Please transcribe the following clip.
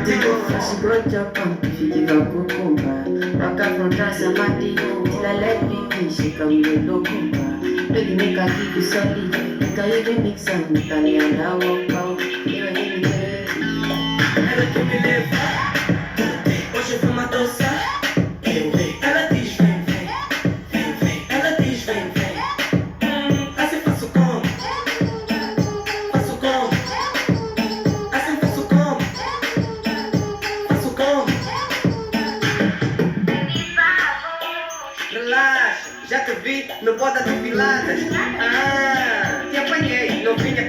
Faço brocha pump, fica cucumba. Waka from Transamati, till I let me she come with locumba. Baby make a keep you solid, because you can mix some Italian, I walk out, you ain't me there. Ela quer me levar, hoje eu vou uma dançar. Ela diz vem, vem, vem, vem. Ela diz vem, vem. Assim faço como? Faço como? Assim faço como? Faço como? Relaxa, já te vi no boda de piladas. Te apanhei, novinha